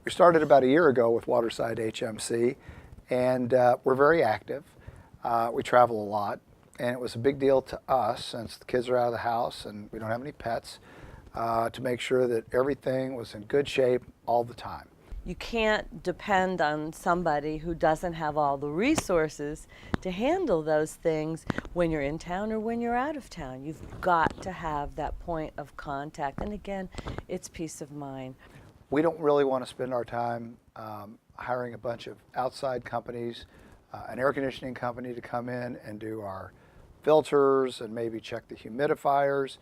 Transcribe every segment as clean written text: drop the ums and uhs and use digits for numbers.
We started about a year ago with Waterside HMC, and we're very active. We travel a lot, and it was a big deal to us, since the kids are out of the house and we don't have any pets, to make sure that everything was in good shape all the time. You can't depend on somebody who doesn't have all the resources to handle those things when you're in town or when you're out of town. You've got to have that point of contact. And again, it's peace of mind. We don't really want to spend our time hiring a bunch of outside companies, an air conditioning company to come in and do our filters and maybe check the humidifiers.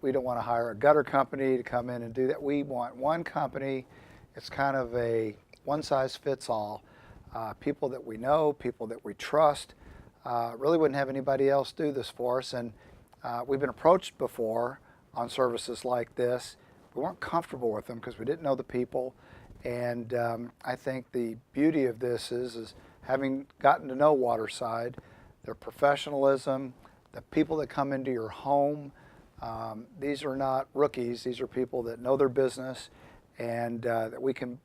We don't want to hire a gutter company to come in and do that. We want one company. It's kind of a one-size-fits-all. People that we know, people that we trust. Really wouldn't have anybody else do this for us. And we've been approached before on services like this. We weren't comfortable with them because we didn't know the people. And I think the beauty of this is having gotten to know Waterside, their professionalism, the people that come into your home. These are not rookies. These are people that know their business, and that we can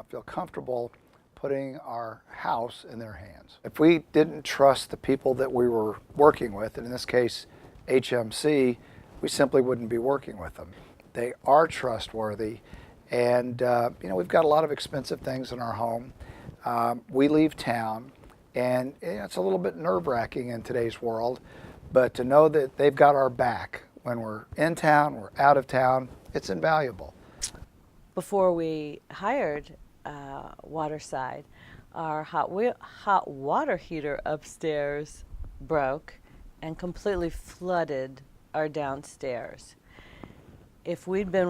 feel comfortable putting our house in their hands. If we didn't trust the people that we were working with, and in this case HMC, we simply wouldn't be working with them. They are trustworthy, and we've got a lot of expensive things in our home. We leave town, and it's a little bit nerve-wracking in today's world, but to know that they've got our back when we're in town, we're out of town, it's invaluable. Before we hired Waterside, our hot water heater upstairs broke and completely flooded our downstairs. If we'd had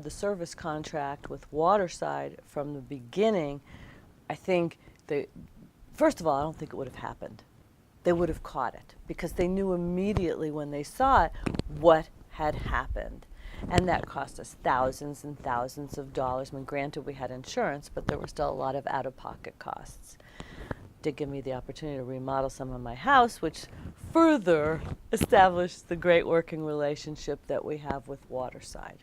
the service contract with Waterside from the beginning, I think first of all, I don't think it would have happened. They would have caught it because they knew immediately when they saw it what had happened. And that cost us thousands and thousands of dollars. I mean, granted, we had insurance, but there were still a lot of out-of-pocket costs. Did give me the opportunity to remodel some of my house, which further established the great working relationship that we have with Waterside.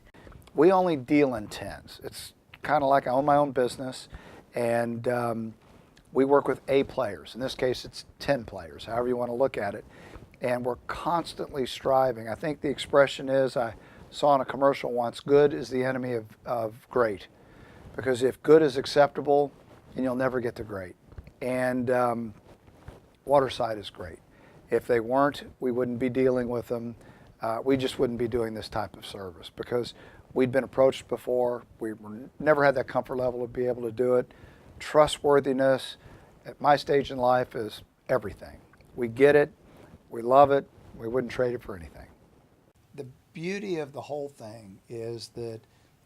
We only deal in tens. It's kind of like I own my own business, and we work with A players. In this case, it's 10 players, however you want to look at it. And we're constantly striving. I think the expression is, I saw in a commercial once, good is the enemy of great. Because if good is acceptable, then you'll never get to great. And Waterside is great. If they weren't, we wouldn't be dealing with them. We just wouldn't be doing this type of service because we'd been approached before. We never had that comfort level to be able to do it. Trustworthiness at my stage in life is everything. We get it. We love it. We wouldn't trade it for anything. The beauty of the whole thing is that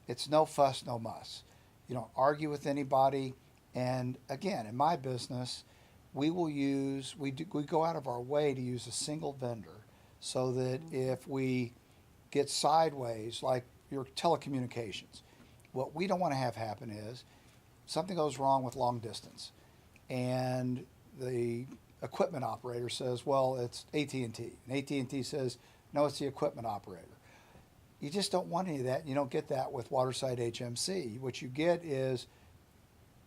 it's no fuss, no muss. You don't argue with anybody. And again, in my business, we go out of our way to use a single vendor so that if we get sideways, like your telecommunications, what we don't want to have happen is something goes wrong with long distance and the equipment operator says, well, it's AT&T. And AT&T says, no, it's the equipment operator. You just don't want any of that. You don't get that with Waterside HMC. What you get is,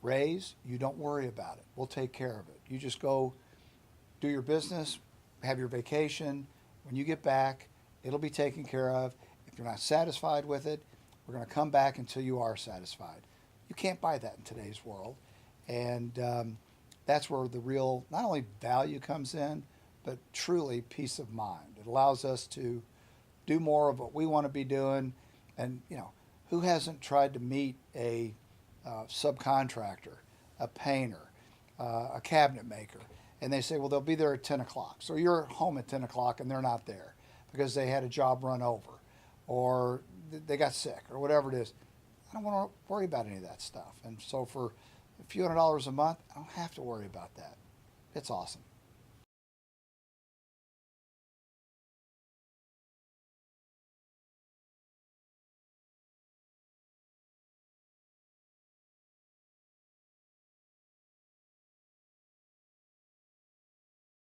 raise, you don't worry about it. We'll take care of it. You just go do your business, have your vacation. When you get back, it'll be taken care of. If you're not satisfied with it, we're going to come back until you are satisfied. You can't buy that in today's world. And that's where the real, not only value comes in, but truly peace of mind. It allows us to do more of what we want to be doing. And, who hasn't tried to meet a subcontractor, a painter, a cabinet maker, and they say, well, they'll be there at 10 o'clock. So you're home at 10 o'clock and they're not there because they had a job run over or they got sick or whatever it is. I don't want to worry about any of that stuff. And so for a few $100s a month, I don't have to worry about that. It's awesome.